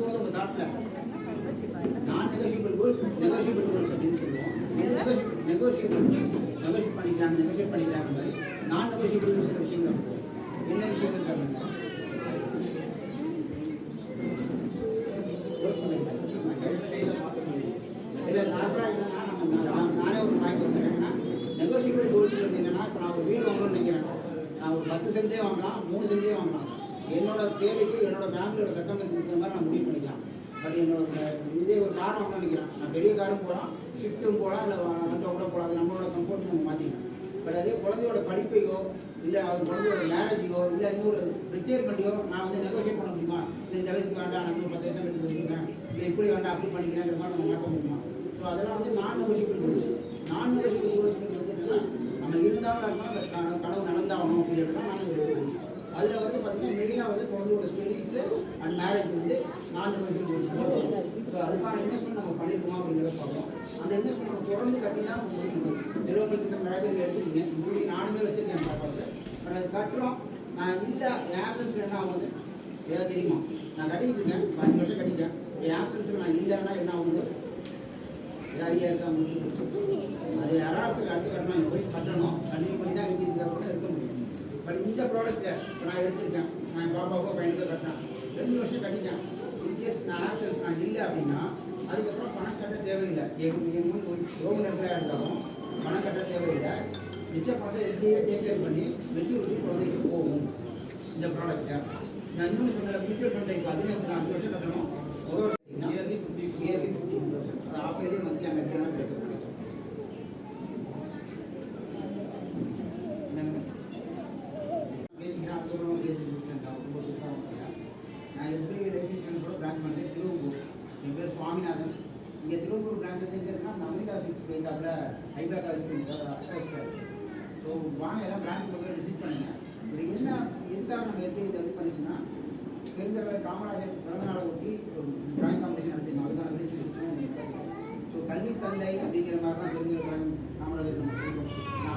தோணுது உங்கள் தாட்டில்? நான் நெகோஷியபிள் கோல்ஸ் அப்படின்னு சொல்லுவோம். இது நெகோஷியேட் பண்ணிக்கலாம் மாதிரி நான் நெகோஷியபிள் சில விஷயங்கள் என்ன விஷயங்கள் சொல்லுங்க. இல்லை நார்மலாக என்னன்னா நானே ஒரு வாங்கி வந்துடுறேன்னா நெகோஷியபிள் கோல்ஸ் என்னன்னா இப்போ நான் ஒரு வீடு வாங்கணும்னு நினைக்கிறேன். நான் ஒரு 10 சென்டே வாங்கலாம், 3 சென்டே வாங்கலாம். என்னோட தேவைக்கு என்னோட ஃபேமிலியோட சர்க்கம்ஸ்டன்ஸ் மாதிரி நான் முடிவு பண்ணிக்கலாம். பட் என்னோட இதே ஒரு கார் வாங்கணும்னு நினைக்கிறேன். நான் பெரிய காரும் போகலாம், ஷிஃப்ட்டும் போகலாம், இல்லை வண்டியை கூட போகலாம். அது நம்மளோட கம்ஃபர்ட் நம்ம மாற்றிக்கலாம். பட் அதே குழந்தையோட படிப்பையோ இல்லை அவர் குழந்தையோட மேரேஜையோ இல்லை இன்னொரு ரிட்டையர்மெண்ட்டையோ நான் வந்து நெகோஷியேட் பண்ண முடியுமா? இல்லை இந்த வயசுக்கு வேண்டாம், நான் இன்னும் 10 வருஷம் எடுத்து வச்சுருக்கேன், இல்லை இப்படி வேண்டாம் அப்படி பண்ணிக்கிறேங்கிற மாதிரி நம்ம மாற்ற முடியுமா? ஸோ அதெல்லாம் வந்து நான் நெகோஷியபிள் கொடுத்து வந்து என்னன்னா நம்ம இருந்தாலும் அந்த கனவு நடந்தாகணும் அப்படிங்கிறது தான் நான் நெகோஷியபிள். அதில் வந்து பார்த்தீங்கன்னா மெயினாக வந்து குழந்தையோட ஸ்டடீஸு அண்ட் மேரேஜ் வந்து நான் நெகோஷியபிள் கொடுத்து. ஸோ அதுக்கான இன்வெஸ்ட்மெண்ட் நம்ம பண்ணியிருக்கோமா அப்படிங்கிறத பார்க்கணும். அந்த இன்வெஸ்ட்மெண்ட் நம்ம தொடர்ந்து கட்டி தான் சிலவங்களுக்கு நிறைய பேர் எடுத்துருக்கீங்க. இப்படி நானுமே வச்சுருக்கேன் பார்ப்பாங்க. பட் அது கட்டுறோம் நான் இல்லை ஆப்சன்ஸில் என்ன ஆகுது ஏதாவது தெரியுமா? நான் கட்டிக்கிட்டுருக்கேன், 5 வருஷம் கட்டிட்டேன். ஆப்சன்ஸில் நான் இல்லைன்னா என்ன ஆகுது? ஏதாவது ஐடியா இருக்கா? அது யாராவது அடுத்து கட்டணும், என் ஒய்ஃப் கட்டணும், கண்டினியூ பண்ணி தான் எழுதியிருக்க எடுக்க முடியும். பட் இந்த ப்ராடக்ட்டை இப்போ நான் எடுத்திருக்கேன், நான் என் பாப்பாவுக்கோ பையனுக்கோ கட்டினேன், 2 வருஷம் கட்டிட்டேன். இன்கேஸ் நான் ஆப்சன்ஸ் நான் இல்லை அப்படின்னா அதுக்கப்புறம் பணம் கட்ட தேவையில்லை. என் லோன் எம்ப்ளாயாக இருந்தாலும் பணம் கட்ட தேவையில்லை. மிச்ச பணத்தை எப்படியே டேக் கேர் பண்ணி மெச்சூரிட்டி குழந்தைக்கு போகும் இந்த ப்ராடக்ட்டை. நான் இன்னொன்று சொன்னேன், மியூச்சுவல் ஃபண்ட் இப்போ அதிலே நான் 5 வருஷம் கட்டணும். ஒரு வருஷம் இயர்லி 50,000 அது ஆஃப் இயர்லி மந்த்லி நம்ம எக்ஸாம் கிடைக்கும். நான் எஸ்பிஐ லைஃப் இன்சூரன்ஸோட பிரான்ச் பண்ணுறேன் திருவம்பூர். என் பேர் சுவாமிநாதன். இங்கே திருவம்பூர் பிரான்ச் வந்து எங்கே இருக்குன்னா அந்த அமிர்தா சிக்ஸ் கைத்தாப்பில் ஹைபேக் ஆஃபீஸ். ஸோ வாங்க எல்லாம் பிரான்ச் பக்கத்தில் விசிட் பண்ணுங்க. இது என்ன எதுக்காக நம்ம எஸ்பிஐ இது பண்ணிச்சுன்னா பெருந்தலைவர் காமராஜர் பிறந்த நாளை ஒட்டி ஒரு டிராயிங் காம்படிஷன் நடத்திருக்கோம். அதுக்கான விருது. ஸோ கல்வி தந்தை அப்படிங்கிற மாதிரி தான் பெருந்தலைவர் காமராஜர் நம்ம